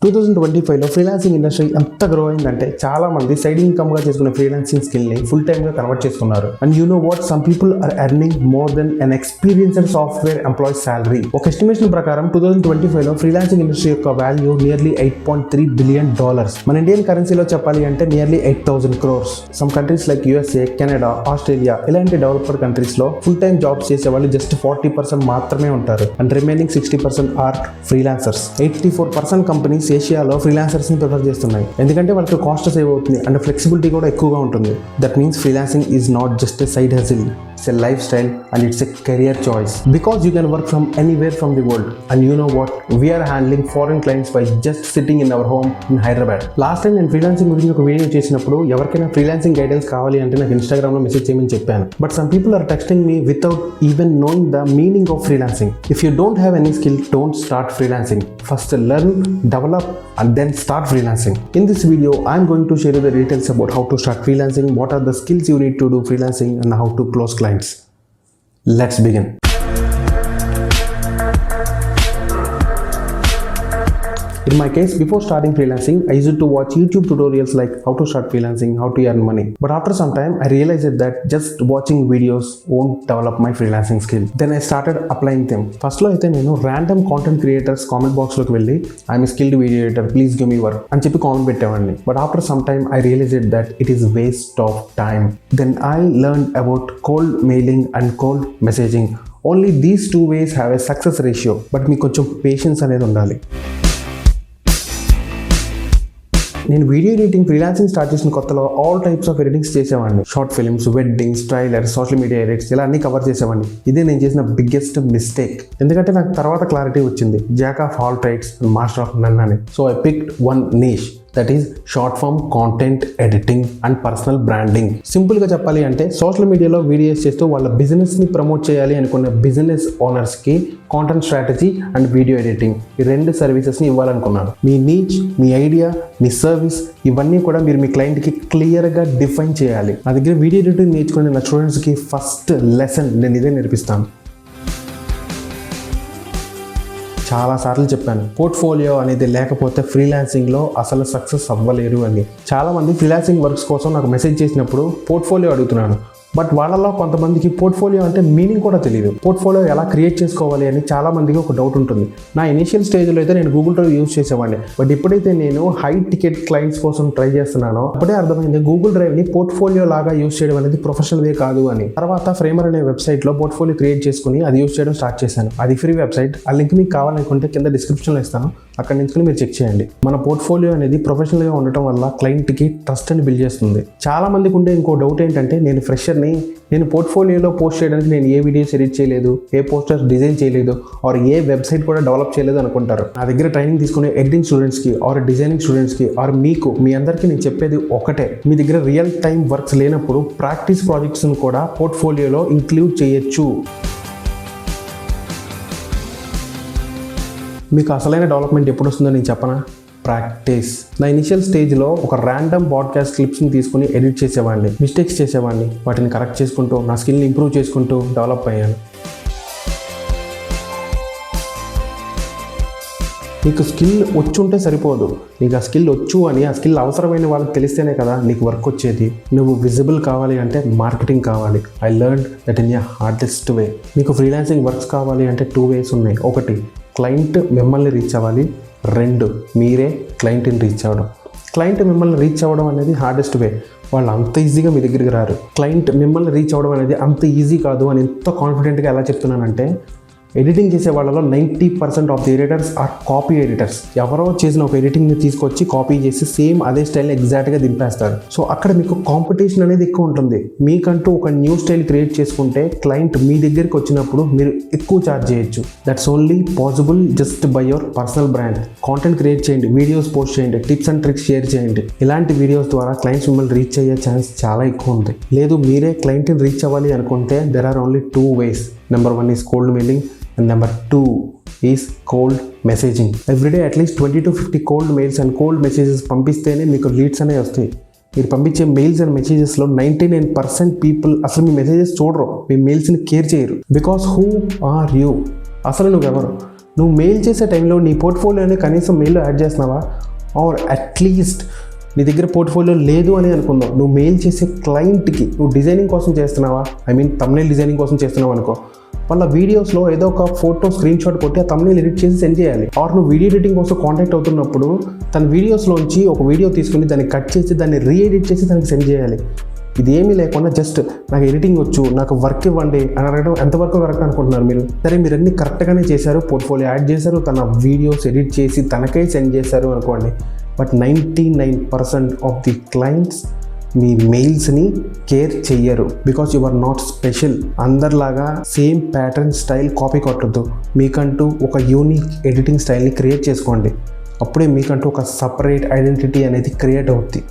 2025లో freelancing industry ఎంత grow అయిందంటే చాలా మంది సైడ్ ఇన్కమ్ గా చేసుకునే ఫ్రీలాన్సింగ్ స్కిల్ ని ఫుల్ టైమ్ గా కన్వర్ట్ చేస్తున్నారు. And you know what, some people are earning more than an experienced software employee salary. ఒక ఎస్టిమేషన్ ప్రకారం 2025లో ఫ్రీలాన్సింగ్ ఇండస్ట్రీ యొక్క వాల్యూ నియర్లీ $8.3 బిలియన్. మన ఇండియన్ కరెన్సీలో చెప్పాలి అంటే nearly 8,000 crores. Some countries like USA, Canada, Australia ఇలాంటి డెవలప్డ్ కంట్రీస్ లో ఫుల్ టైమ్ జాబ్స్ చేసే వాళ్ళు జస్ట్ 40% మాత్రమే ఉంటారు. And remaining 60% are freelancers. 84% companies ఏషియాలో ఫ్రీలాన్సర్స్ ని ప్రిఫర్ చేస్తున్నాయి, ఎందుకంటే వాళ్ళకి కాస్ట్ సేవ్ అవుతుంది అండ్ ఫ్లెక్సిబిలిటీ కూడా ఎక్కువగా ఉంటుంది. That means freelancing is not just a side hustle, it's a lifestyle and it's a career choice because you can work from anywhere from the world. And you know what, we are handling foreign clients by just sitting in our home in Hyderabad. Last time నేను freelancing గురించి ఒక video చేసినప్పుడు ఎవరికైనా freelancing guidance కావాలి అంటే నాకు Instagram లో message చేయమని చెప్పాను. But some people are texting me without even knowing the meaning of freelancing. If you don't have any skill, don't start freelancing. First learn, develop and then start freelancing. In this video I am going to share you the details about how to start freelancing, what are the skills you need to do freelancing and how to close clients. Let's begin. In my case, before starting freelancing, I used to watch YouTube tutorials like how to start freelancing, how to earn money. But after some time, I realized that just watching videos won't develop my freelancing skill. Then I started applying them. First lo aithe nenu random content creators comment box loki velli I am a skilled video editor, please give me work ani cheppi comment pettavandi. But after some time, I realized that it is waste of time. Then I learned about cold mailing and cold messaging. Only these two ways have a success ratio, but meeku koncham patience anedi undali. నేను video editing freelancing start చేసిన కొత్తలో all types of editings చేసేవాడిని. Short films, weddings, trailers, social media edits ఇలా అన్ని cover చేసేవాడిని. ఇదే నేను చేసిన బిగ్గెస్ట్ మిస్టేక్, ఎందుకంటే నాకు తర్వాత క్లారిటీ వచ్చింది. Jack of all trades and master of none అని. So I picked one niche, that is short form content editing and personal branding. సింపుల్గా చెప్పాలి అంటే సోషల్ మీడియాలో వీడియోస్ చేస్తూ వాళ్ళ బిజినెస్ని ప్రమోట్ చేయాలి అనుకున్న బిజినెస్ ఓనర్స్కి content strategy and video editing ఈ రెండు సర్వీసెస్ని ఇవ్వాలనుకున్నాను. మీ నీచ్, మీ ఐడియా, మీ సర్వీస్ ఇవన్నీ కూడా మీరు మీ క్లయింట్కి క్లియర్గా డిఫైన్ చేయాలి. నా దగ్గర వీడియో ఎడిటింగ్ నేర్చుకునే నా స్టూడెంట్స్కి ఫస్ట్ లెసన్ నేను ఇదే నేర్పిస్తాను. చాలాసార్లు చెప్పాను, పోర్ట్ఫోలియో అనేది లేకపోతే ఫ్రీలాన్సింగ్లో అసలు సక్సెస్ అవ్వలేరు అని. చాలామంది ఫ్రీలాన్సింగ్ వర్క్స్ కోసం నాకు మెసేజ్ చేసినప్పుడు పోర్ట్ఫోలియో అడుగుతున్నాను. బట్ వాళ్ళలో కొంతమందికి పోర్ట్ఫోలియో అంటే మీనింగ్ కూడా తెలియదు. పోర్ట్ఫోలియో ఎలా క్రియేట్ చేసుకోవాలి అని చాలా మందికి ఒక డౌట్ ఉంటుంది. నా ఇనిషియల్ స్టేజ్లో అయితే నేను గూగుల్ డ్రైవ్ యూజ్ చేసేవాడిని. బట్ ఎప్పుడైతే నేను హై టికెట్ క్లయింట్స్ కోసం ట్రై చేస్తున్నానో అప్పుడే అర్థమైంది గూగుల్ డ్రైవ్ని పోర్ట్ఫోలియో లాగా యూజ్ చేయడం అనేది ప్రొఫెషనల్ వే కాదు అని. తర్వాత ఫ్రేమర్ అనే వెబ్సైట్లో పోర్ట్ఫోలియో క్రియేట్ చేసుకుని అది యూజ్ చేయడం స్టార్ట్ చేశాను. అది ఫ్రీ వెబ్సైట్, ఆ లింక్ మీకు కావాలనుకుంటే కింద డిస్క్రిప్షన్లో ఇస్తాను, అక్కడ నుంచి మీరు చెక్ చేయండి. మన పోర్ట్ఫోలియో అనేది ప్రొఫెషనల్గా ఉండటం వల్ల క్లయింట్కి ట్రస్ట్ అని బిల్డ్ చేస్తుంది. చాలా మందికి ఉండే ఇంకో డౌట్ ఏంటంటే నేను ఫ్రెషర్ని, నేను పోర్ట్ఫోలియోలో పోస్ట్ చేయడానికి నేను ఏ వీడియోస్ ఎడిట్ చేయలేదు, ఏ పోస్టర్స్ డిజైన్ చేయలేదు, ఆర్ ఏ వెబ్సైట్ కూడా డెవలప్ చేయలేదు అనుకుంటారు. నా దగ్గర ట్రైనింగ్ తీసుకునే ఎడిటింగ్ స్టూడెంట్స్కి ఆర్ డిజైనింగ్ స్టూడెంట్స్కి ఆర్ మీకు, మీ అందరికీ నేను చెప్పేది ఒకటే, మీ దగ్గర రియల్ టైం వర్క్స్ లేనప్పుడు ప్రాక్టీస్ ప్రాజెక్ట్స్ని కూడా పోర్ట్ఫోలియోలో ఇంక్లూడ్ చేయొచ్చు. మీకు అసలైన డెవలప్మెంట్ ఎప్పుడు వస్తుందో నేను చెప్పనా? ప్రాక్టీస్. నా ఇనిషియల్ స్టేజ్లో ఒక ర్యాండమ్ పాడ్కాస్ట్ క్లిప్స్ని తీసుకుని ఎడిట్ చేసేవాడిని, మిస్టేక్స్ చేసేవాడిని, వాటిని కరెక్ట్ చేసుకుంటూ నా స్కిల్ని ఇంప్రూవ్ చేసుకుంటూ డెవలప్ అయ్యాను. నీకు స్కిల్ వచ్చుంటే సరిపోదు, నీకు ఆ స్కిల్ వచ్చు అని ఆ స్కిల్ అవసరమైన వాళ్ళకి తెలిస్తేనే కదా నీకు వర్క్ వచ్చేది. నువ్వు విజిబుల్ కావాలి అంటే మార్కెటింగ్ కావాలి. I learn that in a hardest way. మీకు ఫ్రీలాన్సింగ్ వర్క్స్ కావాలి అంటే 2 ways ఉన్నాయి. ఒకటి, క్లయింట్ మిమ్మల్ని రీచ్ అవ్వాలి. 2, మీరే క్లయింట్ని రీచ్ అవ్వడం. క్లయింట్ మిమ్మల్ని రీచ్ అవ్వడం అనేది హార్డెస్ట్ వే. వాళ్ళు అంత ఈజీగా మీ దగ్గరికి రారు. క్లయింట్ మిమ్మల్ని రీచ్ అవ్వడం అనేది అంత ఈజీ కాదు అని ఎంత కాన్ఫిడెంట్గా ఎలా చెప్తున్నానంటే, ఎడిటింగ్ చేసే వాళ్ళలో 90% of the editors are copy editors. ఎవరో చేసిన ఒక ఎడిటింగ్ని తీసుకొచ్చి కాపీ చేసి సేమ్ అదే స్టైల్ని ఎగ్జాక్ట్గా దింపేస్తారు. సో అక్కడ మీకు కాంపిటీషన్ అనేది ఎక్కువ ఉంటుంది. మీకంటూ ఒక న్యూ స్టైల్ క్రియేట్ చేసుకుంటే క్లయింట్ మీ దగ్గరికి వచ్చినప్పుడు మీరు ఎక్కువ ఛార్జ్ చేయొచ్చు. That's only possible just by your personal brand. Content create చేయండి, వీడియోస్ పోస్ట్ చేయండి, టిప్స్ అండ్ ట్రిక్స్ షేర్ చేయండి. ఇలాంటి వీడియోస్ ద్వారా క్లయింట్స్ మిమ్మల్ని రీచ్ అయ్యే ఛాన్స్ చాలా ఎక్కువ ఉంది. లేదు మీరే క్లయింట్ని రీచ్ అవ్వాలి అనుకుంటే there are only 2 ways. Number 1 is cold mailing and number 2 is cold messaging. Every day at least 20 to 50 cold mails and cold messages పంపిస్తేనే మీకు లీడ్స్ అనేవి వస్తాయి. మీరు పంపించే మెయిల్స్ అండ్ మెసేజెస్లో 99% పీపుల్ అసలు మీ మెసేజెస్ చూడరు, మీ మెయిల్స్ని కేర్ చేయరు. Because who are you? అసలు నువ్వెవరు? నువ్వు మెయిల్ చేసే టైంలో నీ పోర్ట్ఫోలియోని కనీసం మెయిల్లో యాడ్ చేస్తున్నావా? ఆర్ అట్లీస్ట్ నీ దగ్గర పోర్ట్ఫోలియో లేదు అని అనుకుందాం, నువ్వు మెయిల్ చేసే క్లయింట్కి నువ్వు డిజైనింగ్ కోసం చేస్తున్నావా, థంబ్నెయిల్ డిజైనింగ్ కోసం చేస్తున్నావు అనుకో, వాళ్ళ వీడియోస్లో ఏదో ఒక ఫోటో స్క్రీన్ షాట్ కొట్టి ఆ థంబ్నెయిల్ ఎడిట్ చేసి సెండ్ చేయాలి. ఆర్ నువ్వు వీడియో ఎడిటింగ్ కోసం కాంటాక్ట్ అవుతున్నప్పుడు తన వీడియోస్లోంచి ఒక వీడియో తీసుకుని దాన్ని కట్ చేసి దాన్ని రీఎడిట్ చేసి దానికి సెండ్ చేయాలి. ఇది ఏమీ లేకుండా జస్ట్ నాకు ఎడిటింగ్ వచ్చు, నాకు వర్క్ ఇవ్వండి అని అడగడం ఎంతవరకు కరెక్ట్ అనుకుంటున్నారు మీరు? సరే, మీరు అన్ని కరెక్ట్గానే చేశారు, పోర్ట్ఫోలియో యాడ్ చేశారు, తన వీడియోస్ ఎడిట్ చేసి తనకై సెండ్ చేశారు అనుకోండి. బట్ 99% ఆఫ్ ది క్లయింట్స్ మీ మెయిల్స్ని కేర్ చెయ్యరు. Because you are not special. అందరిలాగా సేమ్ ప్యాటర్న్ స్టైల్ కాపీ కొట్టద్దు. మీకంటూ ఒక యూనిక్ ఎడిటింగ్ స్టైల్ని క్రియేట్ చేసుకోండి. అప్పుడే మీకంటూ ఒక సపరేట్ ఐడెంటిటీ అనేది క్రియేట్ అవుద్ది.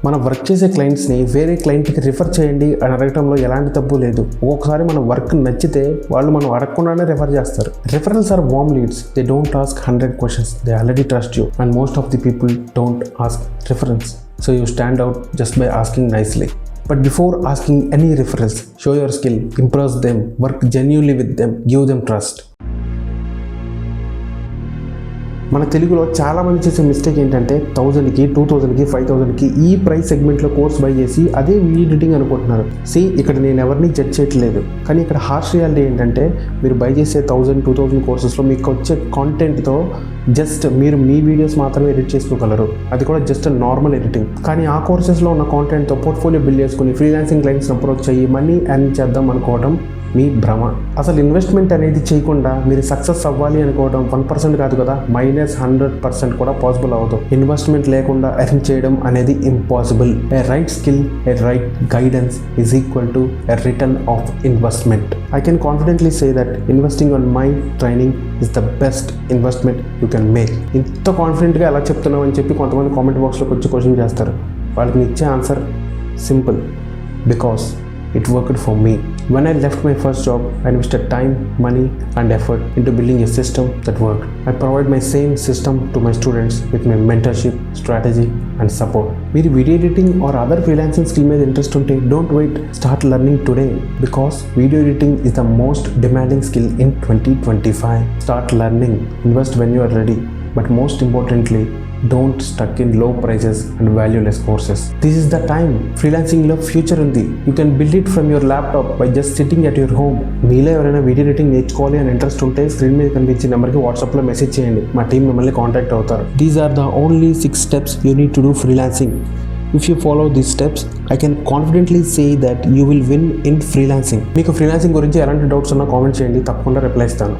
మనం వర్క్ చేసే క్లయింట్స్ని వేరే క్లయింట్కి రిఫర్ చేయండి అని అడగడంలో ఎలాంటి తప్పు లేదు. ఒక్కొక్కసారి మన వర్క్ నచ్చితే వాళ్ళు మనం అడగకుండానే రిఫర్ చేస్తారు. Referrals are warm leads. They don't ask 100 questions. They already trust you. And most of the people don't ask reference. So you stand out just by asking nicely. But before asking any referrals, show your skill, impress them, work genuinely with them, give them trust. మన తెలుగులో చాలామంది చేసే mistake ఏంటంటే 1000కి 2000కి 5000కి ఈ price సెగ్మెంట్లో course by చేసి అదే video editing అనుకుంటున్నారు. ఇక్కడ నేను ఎవరిని జడ్జ్ చేయట్లేదు, కానీ ఇక్కడ హార్ష్ రియాలిటీ ఏంటంటే మీరు బై చేసే 1000-2000 కోర్సెస్లో మీకు వచ్చే కాంటెంట్తో జస్ట్ మీరు మీ వీడియోస్ మాత్రమే ఎడిట్ చేసుకోగలరు. అది కూడా జస్ట్ నార్మల్ ఎడిటింగ్. కానీ ఆ కోర్సెస్లో ఉన్న కాంటెంట్తో పోర్ట్ఫోలియో బిల్డ్ చేసుకుని ఫ్రీలాన్సింగ్ క్లయింట్స్ అప్రోచ్ అయ్యి మనీ ఎర్న్ చేద్దాం అనుకోవడం మీ భ్రమ. అసలు ఇన్వెస్ట్మెంట్ అనేది చేయకుండా మీరు సక్సెస్ అవ్వాలి అనుకోవడం 1% కాదు కదా, -100% కూడా పాసిబుల్ అవ్వదు. ఇన్వెస్ట్మెంట్ లేకుండా ఎర్న్ చేయడం అనేది impossible. A right skill, A right guidance is equal to A return of investment. I can confidently say that investing on my training is the best investment you can make. ఇంత కాన్ఫిడెంట్గా ఎలా చెప్తున్నావు అని చెప్పి కొంతమంది comment బాక్స్లోకి వచ్చి question చేస్తారు. వాళ్ళకి ఇచ్చే answer simple: because it worked for me. When I left my first job, I invested time, money and effort into building a system that worked. I provide my same system to my students with my mentorship, strategy and support. మీరు video editing or other freelancing skill మీద interest ఉంటే don't wait, start learning today. Because video editing is the most demanding skill in 2025. Start learning, invest when you are ready, but most importantly, don't stuck in low prices and valueless courses. This is the time. Freelancing లో future ఉంది. You can build it from your laptop by just sitting at your home. మీలో ఎవరైనా video editing నేర్చుకోవాలి అని interest ఉంటే screen మీద కనిపించే నెంబర్కి వాట్సాప్లో మెసేజ్ చేయండి. మా టీం మిమ్మల్ని కాంటాక్ట్ అవుతారు. These are the only 6 steps you need to do freelancing. If you follow these steps, I can confidently say that you will win in freelancing. మీకు ఫ్రీలాన్సింగ్ గురించి ఎలాంటి డౌట్స్ ఉన్నా కామెంట్ చేయండి, తప్పకుండా రిప్లై ఇస్తాను.